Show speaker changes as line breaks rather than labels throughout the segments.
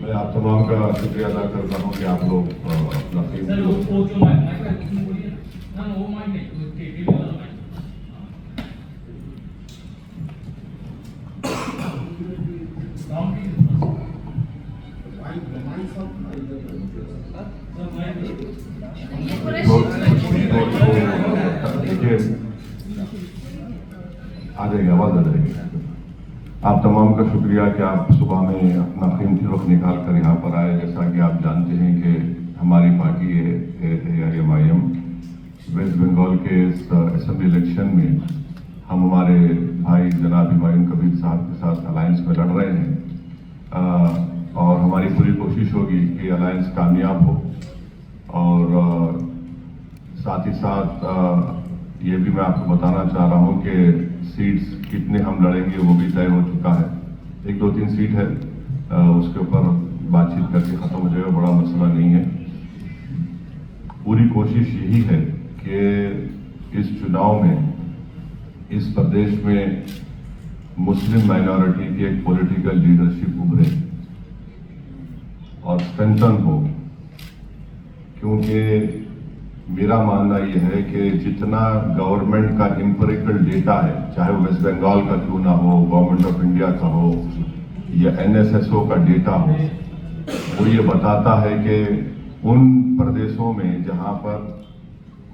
मैं आप तमाम का शुक्रिया अदा करता हूँ कि आप लोग अपना देखिए आ जाएगी, आवाज आ जाएगी। आप तमाम का शुक्रिया कि आप सुबह में अपना कीमती वक्त निकाल कर यहाँ पर आए। जैसा कि आप जानते हैं कि हमारी पार्टी AIMIM वेस्ट बंगाल के इस असेंबली इलेक्शन में हम हमारे भाई जनाब हुमायूं कबीर साहब के साथ अलायंस में लड़ रहे हैं और हमारी पूरी कोशिश होगी कि अलायंस कामयाब हो। और साथ ही साथ ये भी मैं आपको बताना चाह रहा हूँ कि सीट्स कितने हम लड़ेंगे वो भी तय हो चुका है। 1-2-3 सीट है, उसके ऊपर बातचीत करके ख़त्म हो जाएगा, बड़ा मसला नहीं है। पूरी कोशिश यही है कि इस चुनाव में इस प्रदेश में मुस्लिम माइनॉरिटी की एक पॉलिटिकल लीडरशिप उभरे और स्ट्रेंथन हो, क्योंकि मेरा मानना यह है कि जितना गवर्नमेंट का एम्पिरिकल डेटा है, चाहे वो वेस्ट बंगाल का क्यों ना हो, गवर्नमेंट ऑफ इंडिया का हो या NSSO का डेटा हो, वो ये बताता है कि उन प्रदेशों में जहां पर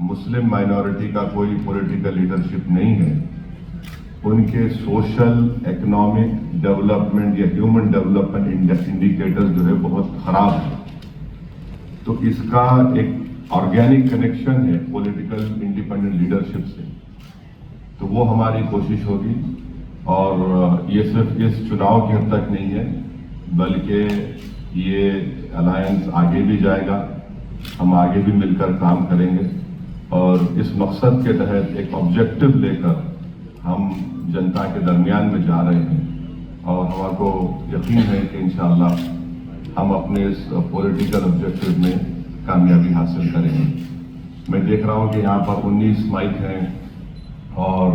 मुस्लिम माइनॉरिटी का कोई पॉलिटिकल लीडरशिप नहीं है, उनके सोशल इकोनॉमिक डेवलपमेंट या ह्यूमन डेवलपमेंट इंडिकेटर्स जो है बहुत खराब है। तो इसका एक ऑर्गेनिक कनेक्शन है पॉलिटिकल इंडिपेंडेंट लीडरशिप से। तो वो हमारी कोशिश होगी और ये सिर्फ इस चुनाव के हद तक नहीं है, बल्कि ये अलायंस आगे भी जाएगा। हम आगे भी मिलकर काम करेंगे और इस मकसद के तहत एक ऑब्जेक्टिव लेकर हम जनता के दरमियान में जा रहे हैं और हमको यकीन है कि इंशाअल्लाह हम अपने इस पॉलिटिकल ऑब्जेक्टिव में कामयाबी हासिल करेंगे। मैं देख रहा हूं कि यहाँ पर 19 माइक हैं और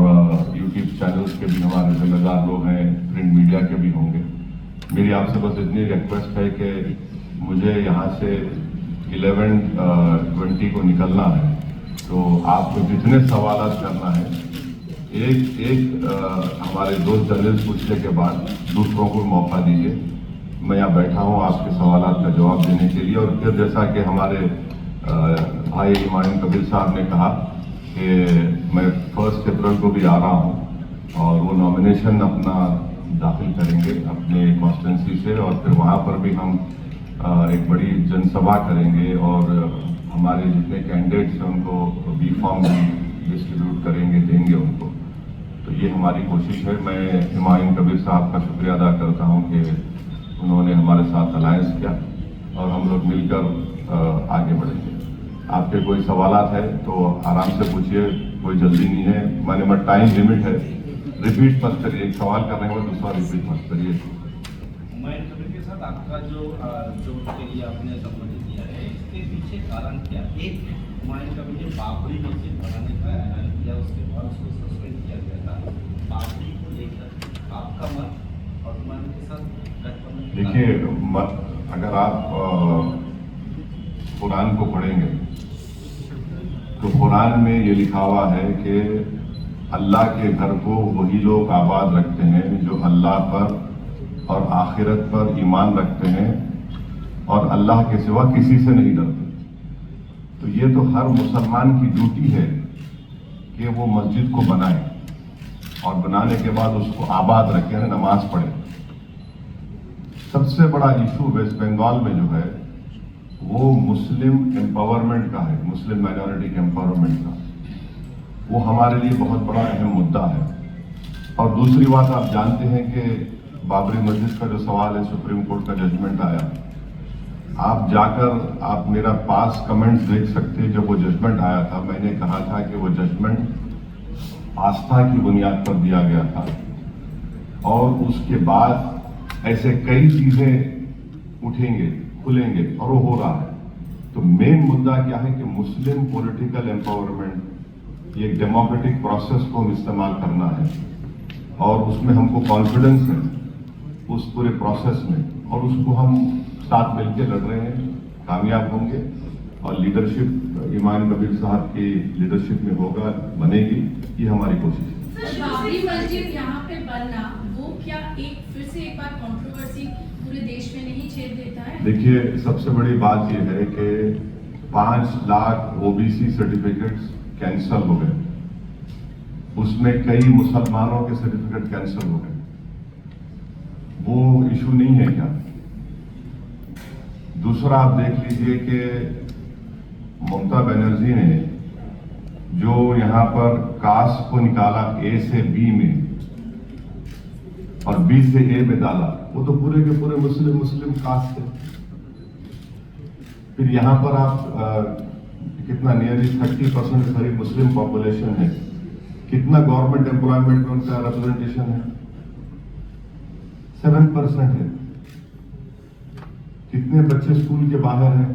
यूट्यूब चैनल्स के भी हमारे जिम्मेदार लोग हैं, प्रिंट मीडिया के भी होंगे। मेरी आपसे बस इतनी रिक्वेस्ट है कि मुझे यहाँ से 11:20 को निकलना है, तो आपको जितने सवाल करना है एक हमारे दोस्त जर्नलिस्ट पूछने के बाद दूसरों को मौका दीजिए। मैं यहाँ बैठा हूँ आपके सवालात का जवाब देने के लिए। और फिर जैसा कि हमारे भाई हुमायूं कबीर साहब ने कहा कि मैं 1 अप्रैल को भी आ रहा हूँ और वो नॉमिनेशन अपना दाखिल करेंगे अपने कॉन्स्टिट्यूंसी से, और फिर वहाँ पर भी हम एक बड़ी जनसभा करेंगे और हमारे जितने कैंडिडेट्स हैं उनको बी फॉर्म भी डिस्ट्रीब्यूट करेंगे, देंगे उनको। तो ये हमारी कोशिश है। मैं हुमायूं कबीर साहब का शुक्रिया अदा करता हूँ कि उन्होंने हमारे साथ अलायंस किया और हम लोग मिलकर आगे बढ़ेंगे। आपके कोई सवालात है तो आराम से पूछिए, कोई जल्दी नहीं है। मैंने टाइम लिमिट है, रिपीट मत करिए। एक सवाल करने के बाद दूसरा रिपीट मत करिए।
हुमायूं कबीर के साथ आपका जो के लिए आपने संबोधित किया है, इसके पीछे कारण क्या? एक, हुमायूं कबीर ने बाबरी मस्जिद बनाने का ऐलान किया, उसके बाद उसको सस्पेंड किया गया था। बाबरी को लेकर आपका मत और हुमायूं के साथ
देखिए, अगर आप कुरान को पढ़ेंगे तो कुरान में ये लिखा हुआ है कि अल्लाह के घर को वही लोग आबाद रखते हैं जो अल्लाह पर और आखिरत पर ईमान रखते हैं और अल्लाह के सिवा किसी से नहीं डरते। तो ये तो हर मुसलमान की ड्यूटी है कि वो मस्जिद को बनाए और बनाने के बाद उसको आबाद रखें, नमाज पढ़े। सबसे बड़ा इशू वेस्ट बंगाल में जो है वो मुस्लिम एम्पावरमेंट का है, मुस्लिम माइनॉरिटी के एम्पावरमेंट का। वो हमारे लिए बहुत बड़ा अहम मुद्दा है। और दूसरी बात, आप जानते हैं कि बाबरी मस्जिद का जो सवाल है, सुप्रीम कोर्ट का जजमेंट आया। आप जाकर आप मेरा पास कमेंट्स देख सकते हैं। जब वो जजमेंट आया था, मैंने कहा था कि वो जजमेंट आस्था की बुनियाद पर दिया गया था और उसके बाद ऐसे कई चीजें उठेंगे, खुलेंगे और वो हो रहा है। तो मेन मुद्दा क्या है कि मुस्लिम पॉलिटिकल एम्पावरमेंट, ये डेमोक्रेटिक प्रोसेस को हम इस्तेमाल करना है और उसमें हमको कॉन्फिडेंस है उस पूरे प्रोसेस में, और उसको हम साथ मिलकर लड़ रहे हैं, कामयाब होंगे और लीडरशिप इमाम कबीर साहब की लीडरशिप में होगा, बनेगी, ये हमारी कोशिश है।
सर, बाबरी मस्जिद यहाँ पे बनना वो क्या फिर से एक बार कंट्रोवर्सी पूरे देश में नहीं छेद देता है?
देखिए, सबसे बड़ी बात यह है कि 5 लाख ओबीसी सर्टिफिकेट्स कैंसल हो गए, उसमें कई मुसलमानों के सर्टिफिकेट कैंसल हो गए। वो इशू नहीं है क्या? दूसरा, आप देख लीजिए कि ममता बनर्जी ने जो यहां पर कास्ट को निकाला ए से बी में और बी से ए में डाला, वो तो पूरे के पूरे मुस्लिम कास्ट थे। फिर यहां पर आप कितना नियरली 30% करीब मुस्लिम पॉपुलेशन है, कितना गवर्नमेंट एम्प्लॉयमेंट में उनका रिप्रेजेंटेशन है? 7% है। कितने बच्चे स्कूल के बाहर हैं?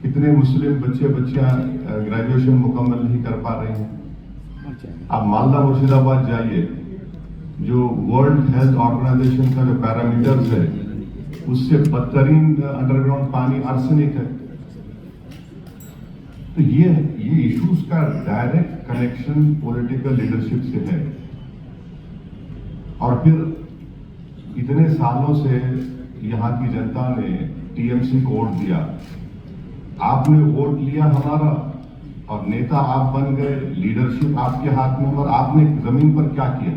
कितने मुस्लिम बच्चियां ग्रेजुएशन मुकम्मल नहीं कर पा रहे हैं? आप मालदा मुर्शिदाबाद जाइए, जो वर्ल्ड हेल्थ ऑर्गेनाइजेशन का जो पैरामीटर्स है उससे बदतरीन अंडरग्राउंड पानी आर्सेनिक है। तो ये इश्यूज का डायरेक्ट कनेक्शन पॉलिटिकल लीडरशिप से है। और फिर इतने सालों से यहाँ की जनता ने टीएमसी को वोट दिया, आपने वोट लिया हमारा और नेता आप बन गए, लीडरशिप आपके हाथ में, और आपने जमीन पर क्या किया?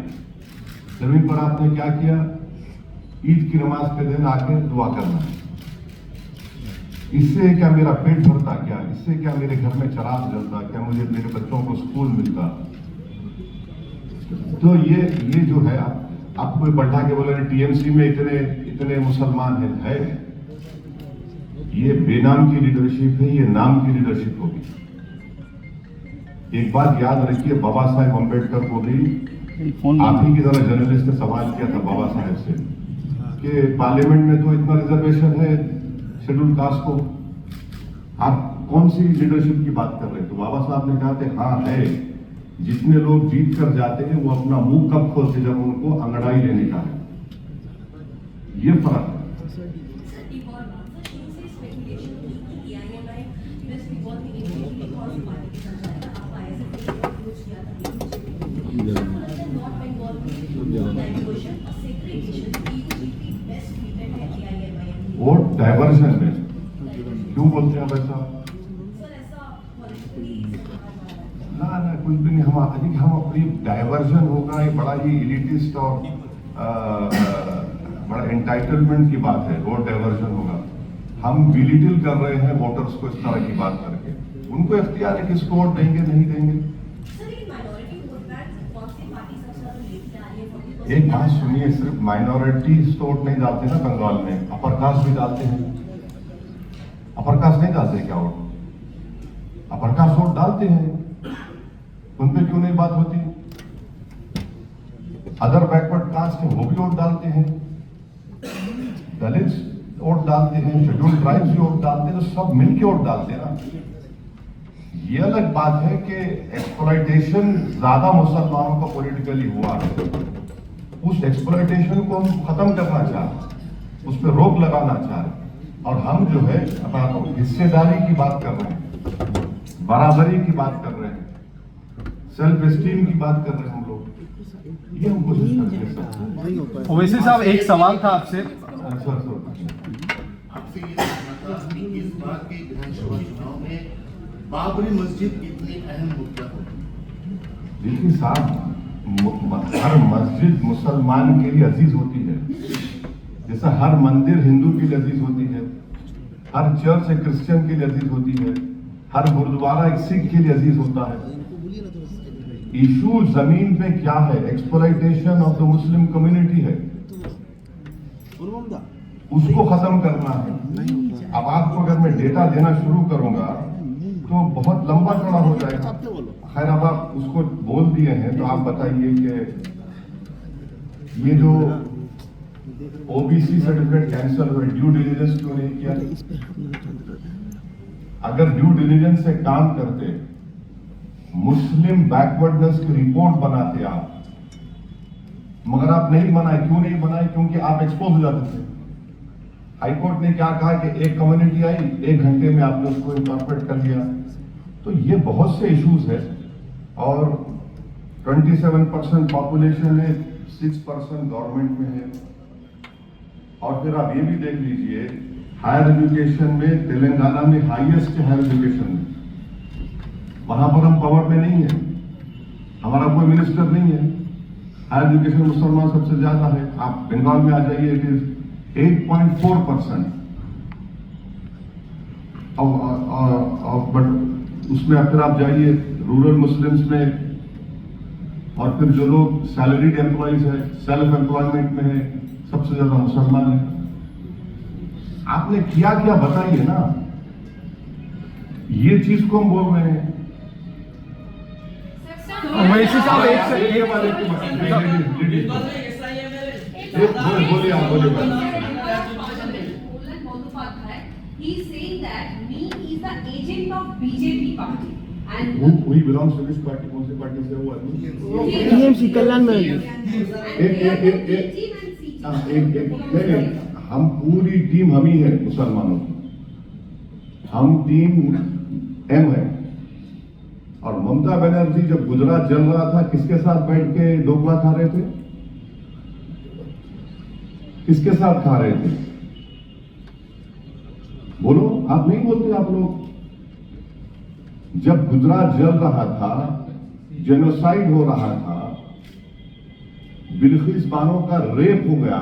जमीन पर आपने क्या किया? ईद की नमाज के दिन आके दुआ करना। इससे क्या मेरा पेट भरता? क्या इससे क्या मेरे घर में चिराग जलता? क्या मुझे मेरे बच्चों को स्कूल मिलता? तो ये जो है, आप कोई बैठा के बोले टीएमसी में इतने मुसलमान है। ये बेनाम की लीडरशिप है, ये नाम की लीडरशिप होगी। एक बात याद रखिए, बाबा साहेब अम्बेडकर को भी आप ही की तरह जर्नलिस्ट ने सवाल किया था बाबा साहेब से कि पार्लियामेंट में तो इतना रिजर्वेशन है शेड्यूल कास्ट को, आप कौन सी लीडरशिप की बात कर रहे हैं? तो बाबा साहब ने कहा थे, हाँ है। जितने लोग जीत कर जाते हैं वो अपना मुंह कब खोलते? जब उनको अंगड़ाई लेने का है। ये फर्क है। वोट डाइवर्जन में क्यों बोलते हैं वैसा? ना कुछ भी नहीं। हम अपनी डाइवर्जन होगा, ये बड़ा ही इलिटिस्ट और बड़ा एंटाइटलमेंट की बात है। वोट डाइवर्जन होगा, हम बिलिटिल कर रहे हैं वोटर्स को इस तरह की बात करके। उनको इख्तियार है किसको वोट देंगे नहीं देंगे। एक बात सुनिए, सिर्फ माइनॉरिटीज तो वोट नहीं डालते ना बंगाल में, अपर कास्ट भी डालते हैं। अपर कास्ट नहीं डालते क्या वोट? अपर कास्ट वोट डालते हैं, उन पे क्यों नहीं बात होती? अदर बैकवर्ड कास्ट है वो भी वोट डालते हैं, दलित वोट डालते हैं, शेड्यूल्ड ट्राइब्स भी वोट डालते हैं, तो सब मिलके वोट डालते हैं ना। ये अलग बात है कि एक्सप्लॉयटेशन ज्यादा मुसलमानों का पॉलिटिकली हुआ है, उस एक्सप्लॉयटेशन को हम खत्म करना चाह रहे, उस पर रोक लगाना चाह रहे। और हम जो है अपना हिस्सेदारी की बात कर रहे हैं, बराबरी की बात कर रहे हैं, सेल्फ एस्टीम की बात कर रहे हैं हम लोग। ये हम कोशिश कर रहे हैं।
ओवैसी साहब, एक सवाल था आपसे।
आपसे ये जानना था कि इस बार के विधानसभा चुनाव में बाबरी मस्जिद कितनी अहम मुद्दा होगी?
देखिए साहब, हर मस्जिद मुसलमान के लिए अजीज होती है, जैसा हर मंदिर हिंदू के लिए अजीज होती है, हर चर्च एक क्रिश्चियन के लिए अजीज होती है, हर गुरुद्वारा एक सिख के लिए अजीज होता है। इशू जमीन पे क्या है? Exploitation of the Muslim community है, उसको खत्म करना है। अब आपको अगर मैं डेटा देना शुरू करूंगा तो बहुत लंबा चौड़ा हो जाएगा। खैर, अब आप उसको बोल दिए हैं तो आप बताइए कि ये जो ओबीसी सर्टिफिकेट कैंसिल हुए, ड्यू डिलिजेंस क्यों नहीं किया? अगर ड्यू डिलिजेंस से काम करते, मुस्लिम बैकवर्डनेस की रिपोर्ट बनाते आप, मगर आप नहीं बनाए। क्यों नहीं बनाए? क्योंकि आप एक्सपोज हो जाते थे। हाईकोर्ट ने क्या कहा कि एक कम्युनिटी आई, 1 घंटे में आपने उसको इंकॉर्पोरेट कर लिया। तो ये बहुत से इश्यूज है और 27% पॉपुलेशन है, 6% गवर्नमेंट में है। और फिर आप ये भी देख लीजिए, हायर एजुकेशन में तेलंगाना में हाईएस्ट हायर एजुकेशन में, वहां पर हम पावर में नहीं है, हमारा कोई मिनिस्टर नहीं है। हायर एजुकेशन मुसलमान सबसे ज्यादा है। आप बंगाल में आ जाइए, इट इज 8.4%। बट उसमें फिर आप जाइए रूरल मुस्लिम्स में, और फिर जो लोग सैलरीड एम्प्लॉइज है, सेल्फ एम्प्लॉयमेंट में है, सबसे ज्यादा मुसलमान है। आपने किया क्या बताइए ना, ये चीज को हम बोल रहे हैं।
वैसे साहब
बोलिए आप, बोलिए।
He is saying that me is the agent of BJP party and
Who belongs to which party? कौन सी पार्टी से वो आदमी?
टीएमसी कल्याण में
नहीं, हम पूरी टीम हम ही है मुसलमानों की, हम टीम एम है। और ममता बनर्जी जब गुजरात जल रहा था, किसके साथ बैठ के ढोकला खा रहे थे? किसके साथ खा रहे थे? बोलो, आप नहीं बोलते आप लोग। जब गुजरात जल रहा था, जेनोसाइड हो रहा था, बिल्किस बानो का रेप हो गया,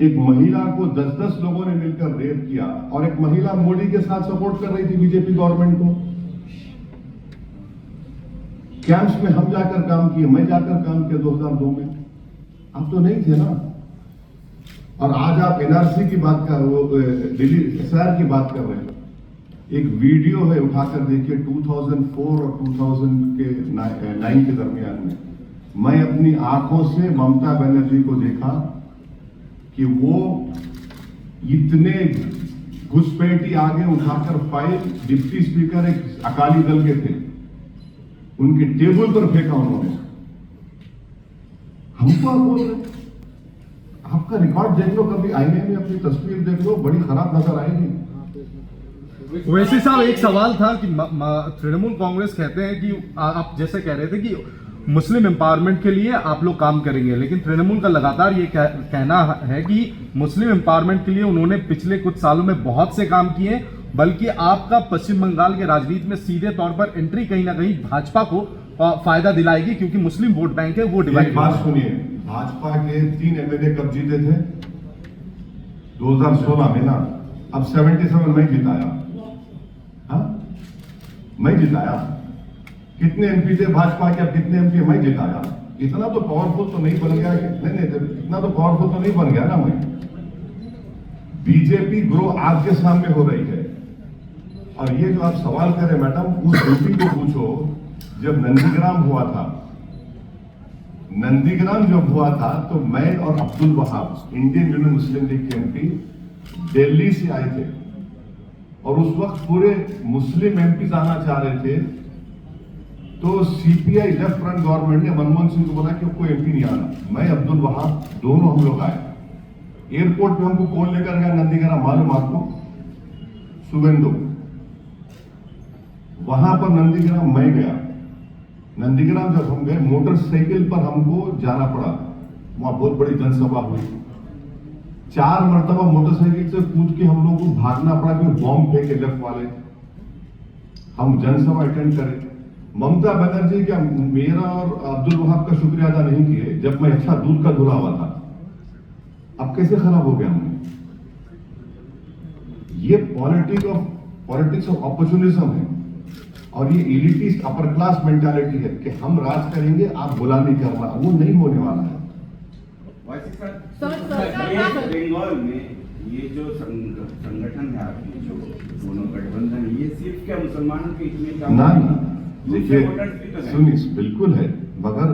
एक महिला को 10-10 लोगों ने मिलकर रेप किया, और एक महिला मोदी के साथ सपोर्ट कर रही थी बीजेपी गवर्नमेंट को। कैंप्स में हम जाकर काम किए, मैं जाकर काम किया 2002 में, आप तो नहीं थे ना। और आज आप एनआरसी की बात कर रहे हो, दिल्ली एसआर की बात कर रहे हो। एक वीडियो है, उठाकर देखिए, 2004 और 2009 के दरमियान में मैं अपनी आंखों से ममता बनर्जी को देखा कि वो इतने घुसपैठी आगे उठाकर फाइल डिप्टी स्पीकर एक अकाली दल के थे, उनके टेबल पर फेंका उन्होंने। हमको आप बोल रहे, आपका रिकॉर्ड देख लो, कभी आईने में अपनी तस्वीर देख लो, बड़ी खराब नजर आएगी।
वैसे साहब एक सवाल था कि तृणमूल कांग्रेस कहते हैं कि आप जैसे कह रहे थे कि मुस्लिम एम्पावरमेंट के लिए आप लोग काम करेंगे, लेकिन तृणमूल का लगातार ये कहना है कि मुस्लिम एम्पावरमेंट के लिए उन्होंने पिछले कुछ सालों में बहुत से काम किए, बल्कि आपका पश्चिम बंगाल के राजनीति में सीधे तौर पर एंट्री कहीं ना कहीं भाजपा को फायदा दिलाएगी, क्योंकि मुस्लिम वोट बैंक है वो डिवाइड।
बात सुनिए, भाजपा के 3 एमएलए कब जीते थे? 2016 में ना। अब 77 में जिताया, हाँ मैं जिताया। कितने एमपी थे भाजपा के, अब कितने एमपी मैं जिताया। इतना तो पावरफुल तो नहीं बन गया, नहीं इतना तो पावरफुल तो नहीं बन गया ना मैं। बीजेपी ग्रो आपके सामने हो रही है। और ये जो आप सवाल करें मैडम, उस एमपी को पूछो जब नंदीग्राम हुआ था। नंदीग्राम जब हुआ था तो मैं और अब्दुल वहाब, इंडियन यूनियन मुस्लिम लीग के एमपी, दिल्ली से आए थे, और उस वक्त पूरे मुस्लिम एमपी आना चाह रहे थे। तो सीपीआई लेफ्ट फ्रंट गवर्नमेंट ने मनमोहन सिंह को बोला कि कोई एमपी नहीं आना। मैं अब्दुल वहाब दोनों हम लोग आए। एयरपोर्ट पे हमको कौन लेकर गया नंदीग्राम, मालूम आपको? सुवेंदु। वहां पर नंदीग्राम मैं गया। नंदीग्राम जब हम गए, मोटरसाइकिल पर हमको जाना पड़ा, वहां बहुत बड़ी जनसभा हुई। 4 मरतबा मोटरसाइकिल से कूद के हम लोग को भागना पड़ा कि बॉम्ब फेंके लेफ्ट वाले। हम जनसभा अटेंड करें। ममता बनर्जी क्या मेरा और अब्दुल वहाब का शुक्रिया अदा नहीं किए जब मैं अच्छा दूध का धुला हुआ था? अब कैसे खराब हो गया हमने? ये पॉलिटिक्स ऑफ अपॉर्चुनिज्म है, और ये एलिटिस्ट अपर क्लास मेंटालिटी है कि हम राज करेंगे, आप गुलामी करना, वो नहीं होने वाला है।
बंगाल में ये जो संगठन है आपके, जो दोनों गठबंधन, ये सिर्फ क्या मुसलमानों के हित में
ना देखिए, सुनिए, बिल्कुल है, मगर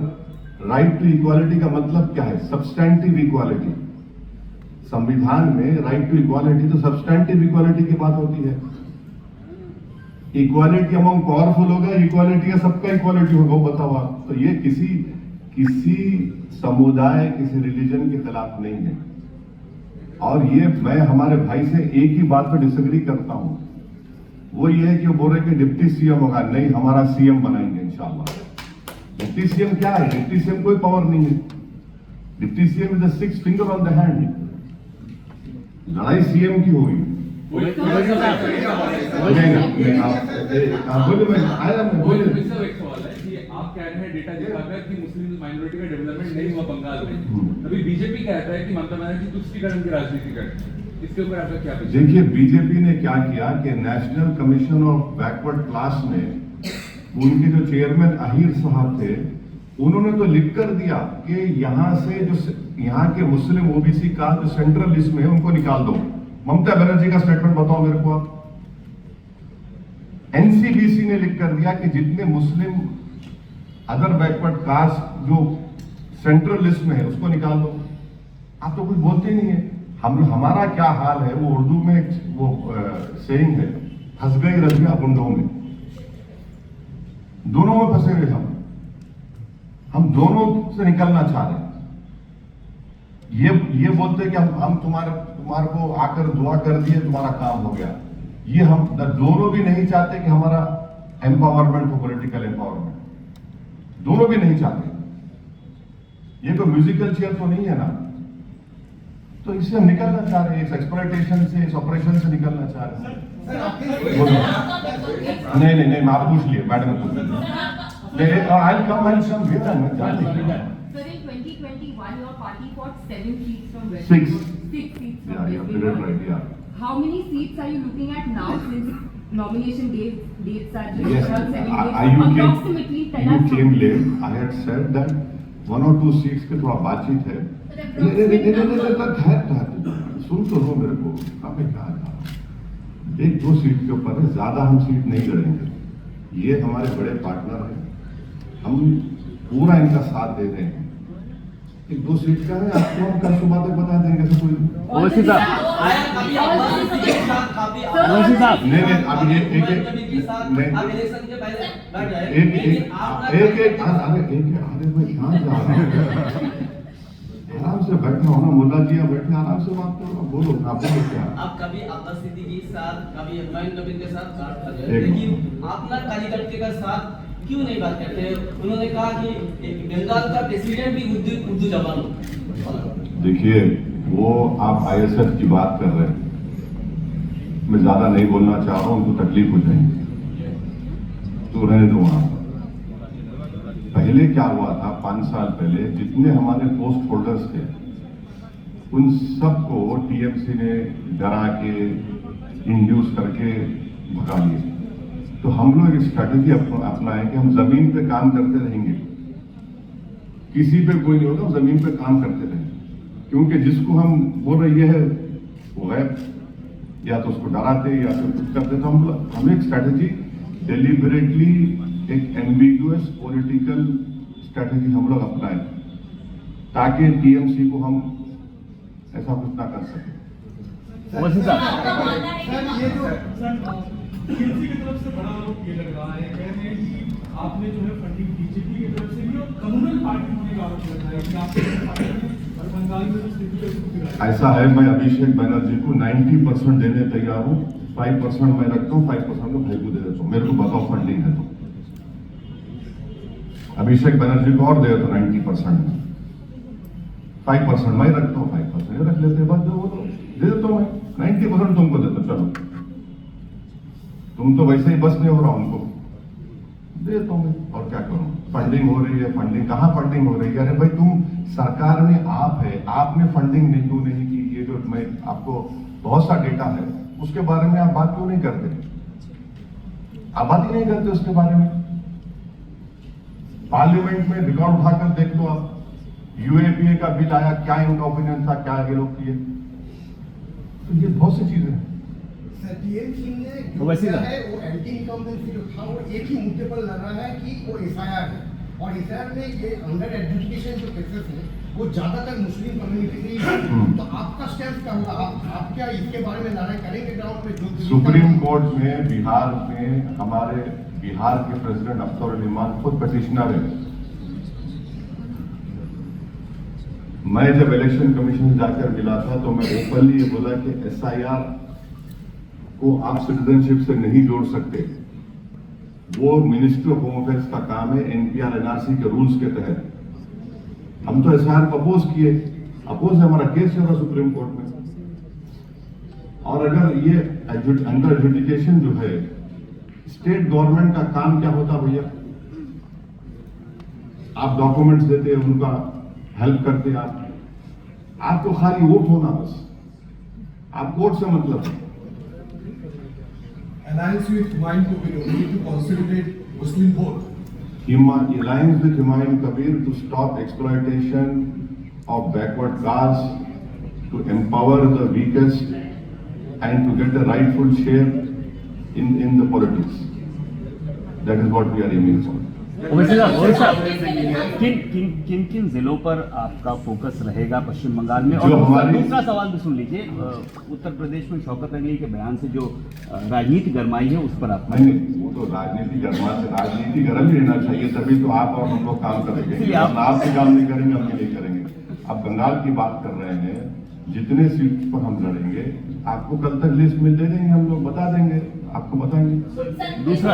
राइट टू इक्वालिटी का मतलब क्या है? Substantive equality. संविधान में राइट टू इक्वालिटी तो सब्सटैंटिव इक्वालिटी की बात होती है। इक्वालिटी अमंग पावरफुल होगा, इक्वालिटी का सबका इक्वालिटी होगा, वो बताओ आप। तो ये किसी समुदाय, किसी रिलीजन के खिलाफ नहीं है। और ये मैं हमारे भाई से एक ही बात पर डिसएग्री करता हूं, वो ये है कि वो बोल रहे कि डिप्टी सीएम होगा। नहीं, हमारा सीएम बनाएंगे इंशाल्लाह। डिप्टी सीएम क्या है? डिप्टी सीएम कोई पावर नहीं है। Deputy CM is the six finger on the hand. लड़ाई सीएम की होगी। बोलिए,
आप कह रहे हैं डेटा दिखाकर कि मुस्लिम माइनॉरिटी का डेवलपमेंट नहीं हुआ बंगाल में, अभी बीजेपी कहता है कि ममता बनर्जी तुष्टीकरण की राजनीति करती है, इसके ऊपर आपका क्या?
देखिए, बीजेपी ने क्या किया कि national commission of backward class में उनके जो चेयरमैन अहीर साहब थे, उन्होंने तो लिख कर दिया कि यहां से जो यहाँ के मुस्लिम ओबीसी का जो सेंट्रल लिस्ट में है उनको निकाल दो। ममता बनर्जी का स्टेटमेंट बताओ मेरे को आप। एनसीबीसी ने लिख कर दिया कि जितने मुस्लिम अदर बैकवर्ड कास्ट जो सेंट्रल लिस्ट में है उसको निकाल दो। आप तो कुछ बोलते नहीं है। हमारा क्या हाल है, वो उर्दू में वो सेइंग है, फंस गई रजिया गुंडों में। दोनों में फंसे हुए हम दोनों से निकलना चाह रहे हैं। ये बोलते हैं कि हम तुम्हारे को आकर दुआ कर दिए, तुम्हारा काम हो गया। ये हम दोनों भी नहीं चाहते कि हमारा एम्पावरमेंट हो, पॉलिटिकल एम्पावरमेंट। दोनों भी नहीं चाहते। ये कोई म्यूजिकल चेयर तो नहीं है ना। तो इससे हम निकलना चाह रहे हैं, इस एक्सप्लॉयटेशन से, इस ऑपरेशन से निकलना चाह रहे हैं। नहीं, आप पूछ लिए, मैडम पूछ लीजिए। आई कम बेटा, मैं जानती
Sir, in 2021, your party fought 7 seats from West.
6.
6 seats from
Yeah,
West
yeah,
Bengal.
right, yeah.
How many seats are you looking at now since nomination dates are just
Yes,
around 7 days?
you
Approximately tell us.
came late. I had said that 1 or 2 seats पे थोड़ा बातचीत है। सुन तो लो मेरे को, हमें कहा था 1-2 सीट के ऊपर है, ज्यादा हम सीट नहीं लड़ेंगे। ये हमारे बड़े पार्टनर हैं, हम पूरा इनका साथ दे रहे हैं। 1-2 सीट का है, आपको हम कल सुबह तक बता देंगे। ऐसा कोई
ओवैसी साहब, नहीं,
अब ये एक अरे मैं कहाँ जा रहा हूँ? आराम से बैठना होना, मुल्ला जी आप बैठे आराम से बात करो, बोलो आप बोलो क्या।
आप कभी अब्बास सिद्दीकी के साथ, कभी हुमायूं कबीर के साथ बात कर रहे
एक-
हैं, लेकिन आप ना कार्यकर्ता के साथ क्यों नहीं बात करते? उन्होंने कहा कि बंगाल का प्रेसिडेंट भी उर्दू जबान हो।
देखिए, वो आप आईएसएफ की बात कर रहे हैं, मैं ज्यादा नहीं बोलना चाह रहा हूं, उनको तकलीफ हो जाएगी, तो रहने दो वहां। पहले क्या हुआ था, 5 साल पहले जितने हमारे पोस्ट होल्डर्स थे उन सबको टीएमसी ने डरा के, इंड्यूस करके भगा लिए। तो हम लोग एक स्ट्रैटेजी अपनाए कि हम जमीन पे काम करते रहेंगे, किसी पे कोई नहीं होगा, जमीन पे काम करते रहेंगे। क्योंकि जिसको हम बोल रहे है वो है, या तो उसको डराते या फिर कुछ करते। तो हम एक स्ट्रैटेजी डेलिबरेटली, एक एम्बिगुअस पॉलिटिकल स्ट्रैटेजी हम लोग अपनाए ताकि टीएमसी को हम ऐसा कुछ ना कर सके।
ओवैसी साहब,
सर, ये जो टीएमसी की तरफ से बड़ा आरोप ये लग रहा है, कह रहे हैं कि आपने जो है फंडिंग बीजेपी की तरफ से भी और कम्युनल पार्टी होने का आरोप लग रहा है कि आपने और बंगाल में जो स्थिति है उसको गिराया।
ऐसा है, मैं अभिषेक बनर्जी को 90% देने तैयार हूँ, 5% मैं रखता हूँ, 5% को भाई को दे देता हूँ। मेरे को बताओ फंडिंग है तो अभिषेक बनर्जी को और दे दो 90%, 5% मैं रखता हूँ, 5% ये रख लेते हैं। बात जो वो तो दे देता हूँ मैं, 90% तुमको देता। चलो, तुम तो वैसे ही बस नहीं हो रहा, उनको दे देता हूँ मैं, और क्या करूँ। फंडिंग हो रही है, फंडिंग कहाँ फंडिंग हो रही है? अरे भाई, तुम सरकार में आप है, आपने फंडिंग नहीं क्यों नहीं की? ये जो मैं आपको बहुत सा डेटा है, उसके बारे में आप बात क्यों नहीं करते? आप बात ही नहीं करते उसके बारे में। पार्लियामेंट में रिकॉर्ड उठाकर देख लो आप, यूएपीए का बिल आया, क्या इनका ओपिनियन था, क्या ये लोग किए। तो ये बहुत सी चीजें हैं।
टीएमसी ने जो
वैसे
किया
ना।
है वो एंटी इनकम्बेंसी जो था वो एक ही मुद्दे पर लड़ रहा है कि वो एफआईआर है, और एफआईआर में ये अंडर एडजुडिकेशन जो केसेस है वो ज्यादातर मुस्लिम कम्युनिटी के ही है। तो आपका स्टैंड क्या होगा? आप क्या इसके बारे में लड़ाई करेंगे ग्राउंड में? जो
सुप्रीम कोर्ट में बिहार में हमारे बिहार के प्रेसिडेंट अख्तर उल इमान खुद पिटिशनर है। मैं जब इलेक्शन कमीशन जाकर मिला था तो मैं ओपनली ये बोला कि SIR को आप सिटीजनशिप से नहीं जोड़ सकते, वो मिनिस्ट्री ऑफ होम अफेयर्स का काम है NPR NRC के रूल्स के तहत। हम तो SIR को अपोज किए, अपोज है, हमारा केस चल रहा सुप्रीम कोर्ट में। और अगर ये अंडर एजुकेशन जो है, स्टेट गवर्नमेंट का काम क्या होता भैया? आप डॉक्यूमेंट्स देते, उनका हेल्प करते, आपको खाली वोट होना बस, आप वोट से मतलब है।
Alliance with Humayun Kabir only to consolidate Muslim vote.
Alliance with Humayun Kabir to stop exploitation of backward castes, to empower the weakest and to get a rightful share in the politics. That is what we are aiming for.
Owaisi साहब, किन जिलों पर आपका focus रहेगा पश्चिम बंगाल में? और दूसरा सवाल भी सुन लीजिए, उत्तर प्रदेश में शौकत अली के बयान से जो राजनीति गरमाई है उस पर आप
नहीं, वो तो राजनीति गरम ही रहना चाहिए, तभी तो आप और हम लोग काम करेंगे। आप भी काम नहीं करेंगे, हम भी नहीं करेंगे। अब बंगाल की बात कर रहे हैं, जितने सीट पर हम लड़ेंगे आपको कल तक लिस्ट में दे देंगे, हम लोग बता देंगे, आपको बताएंगे।
दूसरा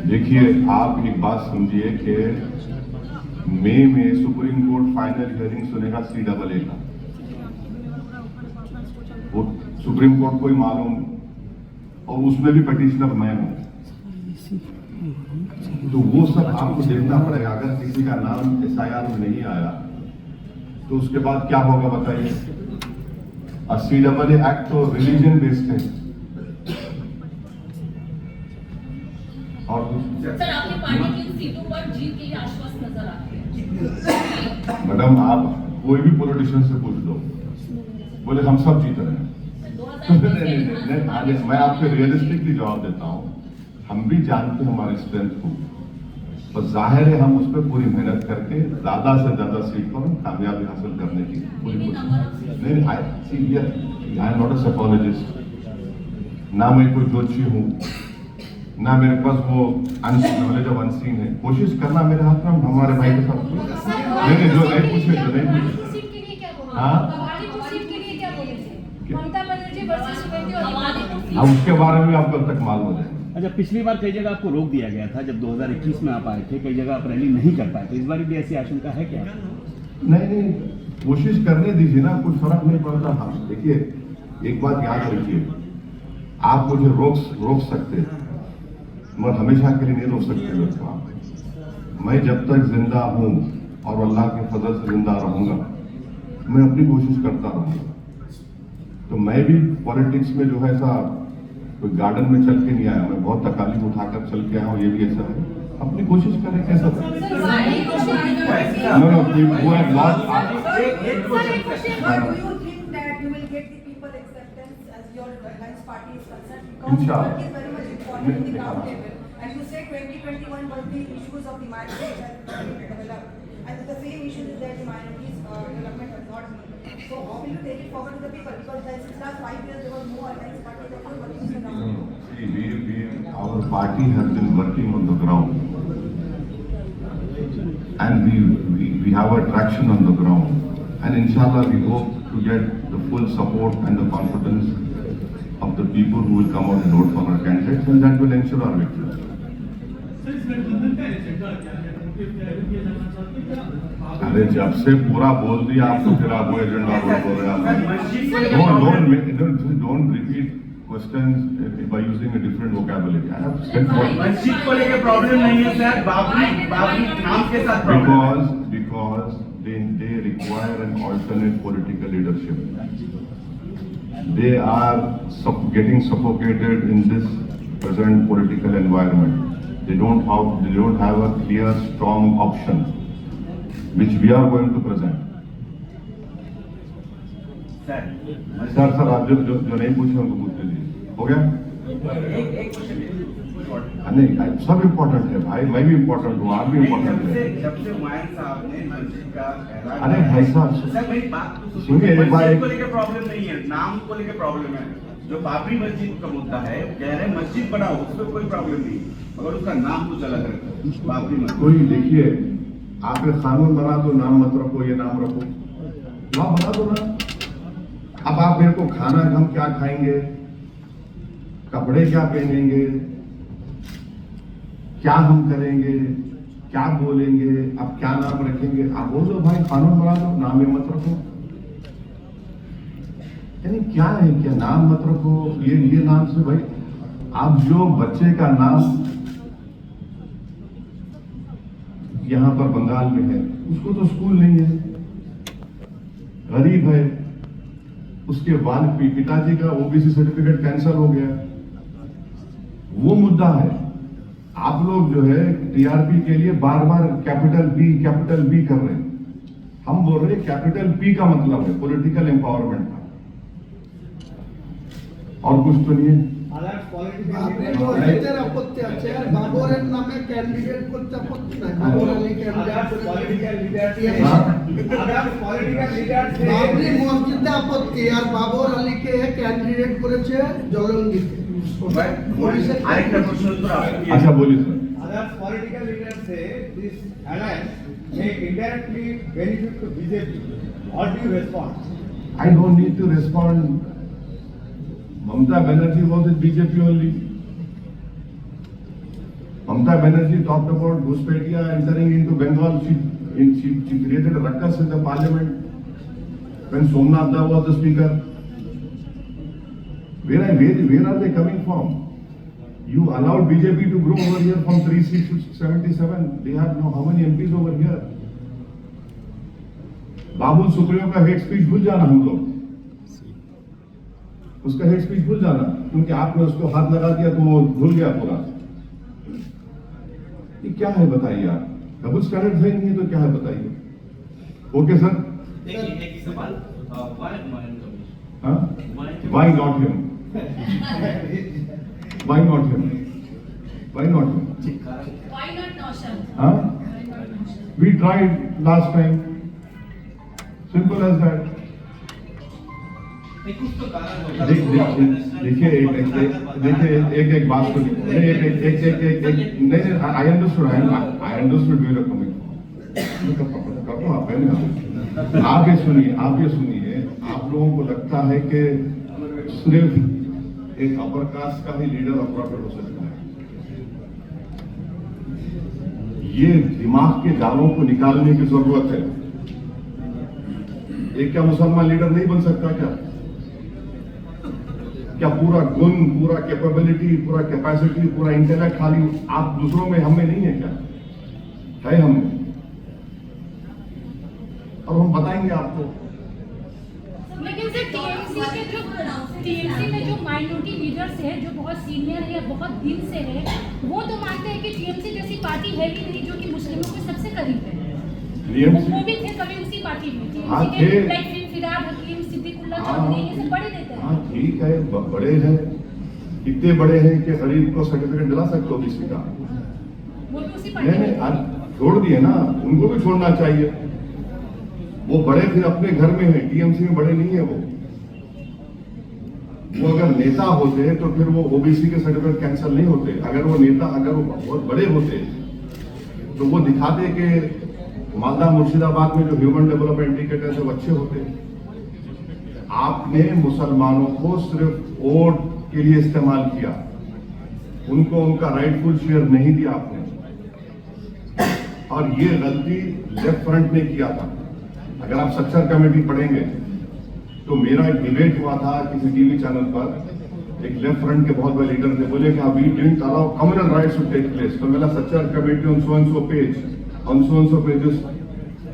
देखिए, आप एक बात समझिए कि मई में सुप्रीम कोर्ट फाइनल हियरिंग सुनेगा CAA का, वो सुप्रीम कोर्ट को ही मालूम, और उसमें भी पिटिशनर मैं हूं, तो वो सब आपको देखना पड़ेगा। अगर किसी का नाम SIR में नहीं आया तो उसके बाद क्या होगा बताइए? और CAA एक्ट तो रिलीजन बेस्ड है। और
सर, आपकी पार्टी की सीटों पर जीत के लिए आश्वस्त नजर आते हैं।
मैडम, आप कोई भी पॉलिटिशियन से पूछ लो, बोले हम सब जीत रहे हैं। नहीं, मैं आपको रियलिस्टिकली जवाब देता हूँ, हम भी जानते हैं हमारे स्ट्रेंथ को, पर जाहिर है हम उस पर पूरी मेहनत करके ज्यादा से ज्यादा सीट पर हम कामयाबी हासिल करने की पूरी कोशिश। नहीं, I am not a psychologist, ना मैं कोई ज्योतिषी हूँ, ना मेरे पास वो नॉलेज ऑफ अनसीन है। कोशिश करना मेरे हाथ में, हमारे भाई के साथ। नहीं, जो नहीं पूछे, जो नहीं पूछे। हाँ, उसके बारे में आपको अब तक मालूम हो जाए।
अच्छा, पिछली बार कई जगह आपको रोक दिया गया था जब 2021 में आप आए थे, कई जगह आप रैली नहीं कर पाए थे, इस बार भी ऐसी आशंका है क्या?
नहीं, कोशिश करने दीजिए ना, कुछ फर्क नहीं पड़ता। हाँ, देखिए, एक बात याद रखिए, आप मुझे रोक सकते, मगर हमेशा के लिए नहीं रोक सकते मेरे को। मैं जब तक जिंदा हूं और अल्लाह के फजल से जिंदा रहूंगा, मैं अपनी कोशिश करता रहूंगा। तो मैं भी पॉलिटिक्स में जो है ऐसा कोई गार्डन में चल के नहीं आया, मैं बहुत तकालीफ उठाकर चल के आया हूँ, ये भी ऐसा है। अपनी कोशिश करें कैसा
And you say 2021 was the issues of the minorities that developed, and the same issues that the minorities development has not been. So how will you take it forward to the people? Because since last 5 years there was no alliance party that was working on the ground.
See, our party has been working on the ground, and we have a traction on the ground, and inshallah we hope to get the full support and the confidence of the people who will come out and vote for our candidates, and that will ensure our victory. अरे जब से पूरा बोल दिया आप तो फिर आप वो एजेंडा बोल रहे हैं। Don't repeat questions by using a different vocabulary. I have said what.
मस्जिद को लेके प्रॉब्लम नहीं है सर, बाबरी नाम के साथ problem.
Because they require an alternate political leadership. They are getting suffocated in this present political environment. They don't have a clear, strong option, which we are going to present. Sir आप जो नहीं पूछे उनको पूछ लीजिए। हो गया? नहीं, सब इम्पोर्टेंट है भाई, मैं भी इम्पोर्टेंट हूँ, आप भी इम्पोर्टेंट है।
जब से हुमायूं साहब ने मस्जिद का ऐलान,
अरे भाई साहब
सर मेरी बात
सुनिए, एक बार
को लेके प्रॉब्लम नहीं है, नाम को लेके प्रॉब्लम है। जो बाबरी मस्जिद का मुद्दा है, कह रहे हैं मस्जिद बनाओ, उसमें कोई प्रॉब्लम नहीं, मगर उसका नाम कुछ अलग रखो, बाबरी मस्जिद।
कोई देखिए, आपने कानून बना दो, नाम मत रखो, ये नाम रखो, वहां बना दो ना। अब आप मेरे को खाना हम क्या खाएंगे, कपड़े क्या पहनेंगे, क्या हम करेंगे, क्या बोलेंगे, अब क्या नाम रखेंगे, आप बोल दो भाई कानून बना दो, नाम ही मत रखो। यानी क्या है, क्या नाम मत रखो, ये नाम से भाई आप जो बच्चे का नाम यहां पर बंगाल में है, उसको तो स्कूल नहीं है, गरीब है, उसके पिताजी का ओबीसी सर्टिफिकेट कैंसिल हो गया, वो मुद्दा है। आप लोग जो है टीआरपी के लिए बार बार कैपिटल बी कर रहे हैं। हम बोल रहे हैं कैपिटल पी का मतलब है पॉलिटिकल एम्पावरमेंट का, और कुछ तो नहीं है।
आपने মসজিদের আপত্তি আছে আর বাবরের নামে ক্যান্ডিডেট করতে আপত্তি নাই। Babar Ali candidate political leader Babri মসজিদে আপত্তি আর বাবর আলীকে ক্যান্ডিডেট করেছে জলঙ্গিতে।
আরেকটা প্রশ্ন উত্তর আপনি
अच्छा बोलिए sir.
Others political leaders say this alliance may indirectly benefit to BJP. How do you respond?
I don't need to respond. Mamata Banerjee was with BJP only. Mamata Banerjee talked about Ghuspetia entering into Bengal. She created a ruckus in the parliament when Somnath Da was the speaker. Where are they coming from? You allowed BJP to grow over here from 3 seats to 77. They have now how many MPs over here? Babul Supriyo का hate speech भूल जाना हम लोग, उसका hate speech भूल जाना, क्योंकि आपने उसको हाथ लगा दिया तो वो भूल गया पूरा। ये क्या है बताइए आप, डबल स्टैंडर्ड है नहीं तो क्या है बताइए। ओके सर,
एक सवाल, व्हाई हुमायूं कमीशन?
हाँ, why not him, why not him, why not him,
Why not Naushad?
हाँ,
Why not Naushad?
we tried last time, simple as that.
कुछ तो कारण होगा।
देखिए एक बात को नहीं, I understood where you are coming from. आप ये सुनिए, आप लोगों को लगता है कि सिर्फ एक अपर कास्ट का ही लीडर अप्रोप्रिएट हो सकता है। ये दिमाग के जालों को निकालने की जरूरत है। एक क्या मुसलमान लीडर नहीं बन सकता क्या पूरा गुण, पूरा कैपेबिलिटी, पूरा कैपेसिटी, पूरा इंटेलेक्ट खाली आप दूसरों में, हमें नहीं है क्या? है हमें, और हम बताएंगे आपको।
लेकिन सर टीएमसी में जो माइनॉरिटी लीडर्स हैं, जो बहुत सीनियर है, बहुत दिन से है, वो तो मानते हैं कि टीएमसी जैसी पार्टी है ही नहीं जो कि मुस्लिमों के सबसे करीब है। वो भी थे कभी उसी पार्टी में,
हाँ,
टीएमसी के लाइक फिराद हकीम, सिद्दीकुल्लाह चौधरी, ये सब बड़े नेता हैं।
हाँ ठीक है, बड़े हैं, इतने बड़े हैं कि गरीब को सर्टिफिकेट दिला सकते हो किसी का।
वो भी उसी
नहीं,
पार्टी
आज छोड़ दिए ना, उनको भी छोड़ना चाहिए। वो बड़े फिर अपने घर में हैं, टीएमसी में बड़े नहीं है वो अगर नेता होते तो फिर वो ओबीसी के सर्टिफिकेट कैंसिल नहीं होते। अगर वो बहुत बड़े होते तो वो दिखाते कि मालदा मुर्शिदाबाद में जो ह्यूमन डेवलपमेंट इंडिकेटर्स है वो अच्छे होते। आपने मुसलमानों को सिर्फ वोट के लिए इस्तेमाल किया, उनको उनका राइटफुल शेयर नहीं दिया आपने, और ये गलती लेफ्ट फ्रंट ने किया था। अगर आप स्ट्रक्चर कमेटी पढ़ेंगे तो मेरा एक डिबेट हुआ था किसी टीवी चैनल पर, एक लेफ्ट फ्रंट के बहुत बड़े लीडर थे, बोले कि we didn't allow communal riots to take place. तो मेरा structure committee on so and so page, on so and so pages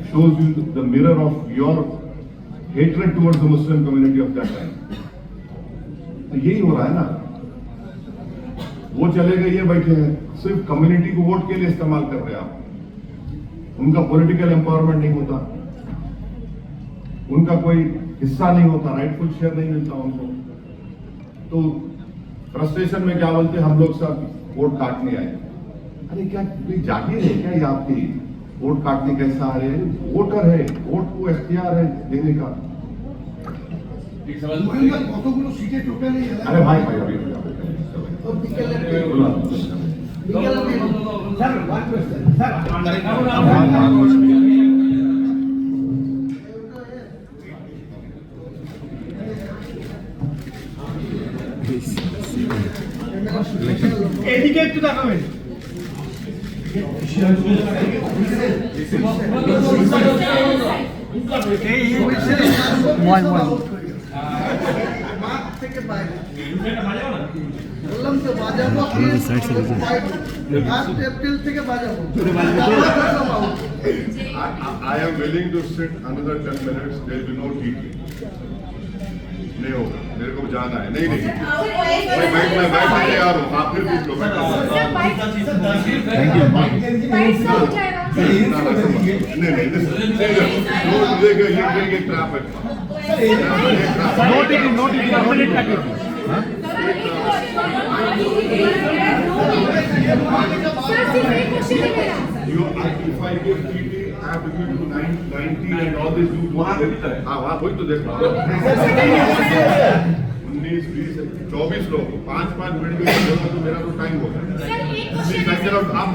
shows you the mirror of your hatred towards the Muslim community of that time. तो यही हो रहा है ना, वो चले गए, ये बैठे हैं, सिर्फ कम्युनिटी को वोट के लिए इस्तेमाल कर रहे हैं आप। उनका पॉलिटिकल एम्पावरमेंट नहीं होता, उनका कोई हिस्सा नहीं होता, राइटफुल शेयर नहीं मिलता उनको। तो फ्रस्ट्रेशन में क्या बोलते, हम लोग सब वोट काटने आए। अरे क्या कोई जागीर है क्या ये आपकी? वोट काटने कैसा आ रहे हैं? वोटर है, वोट को इख्तियार है देने का।
एक सवाल
মহিলা কতগুলো সিটে টোটালি
अरे भाई भाई अभी
Sir, one question. Sir, এদিকে একটু তাকাবেন।
মাঠ থেকে বাইরে বললাম তো বাজাবো 1 এপ্রিল থেকে বাজাবো
I am willing to sit another 10 minutes. There will be no TT. नहीं होगा, मेरे को जाना है। नहीं मैं बैठ तैयार हूँ। आप फिर पूछ लो।
Sir bike
thank you
bike का हो जाएगा
नहीं ये ट्रैप है।
No ticket no ticket minute का टिकट
सर सिर्फ एक क्वेश्चन है मेरा
If I give TT, I have to give to 90 and all this. वहाँ वही तो देख रहा हूँ। 19, 20, 24 लोग 5-5 मिनट में तो मेरा तो टाइम हो गया।
सर एक क्वेश्चन
आप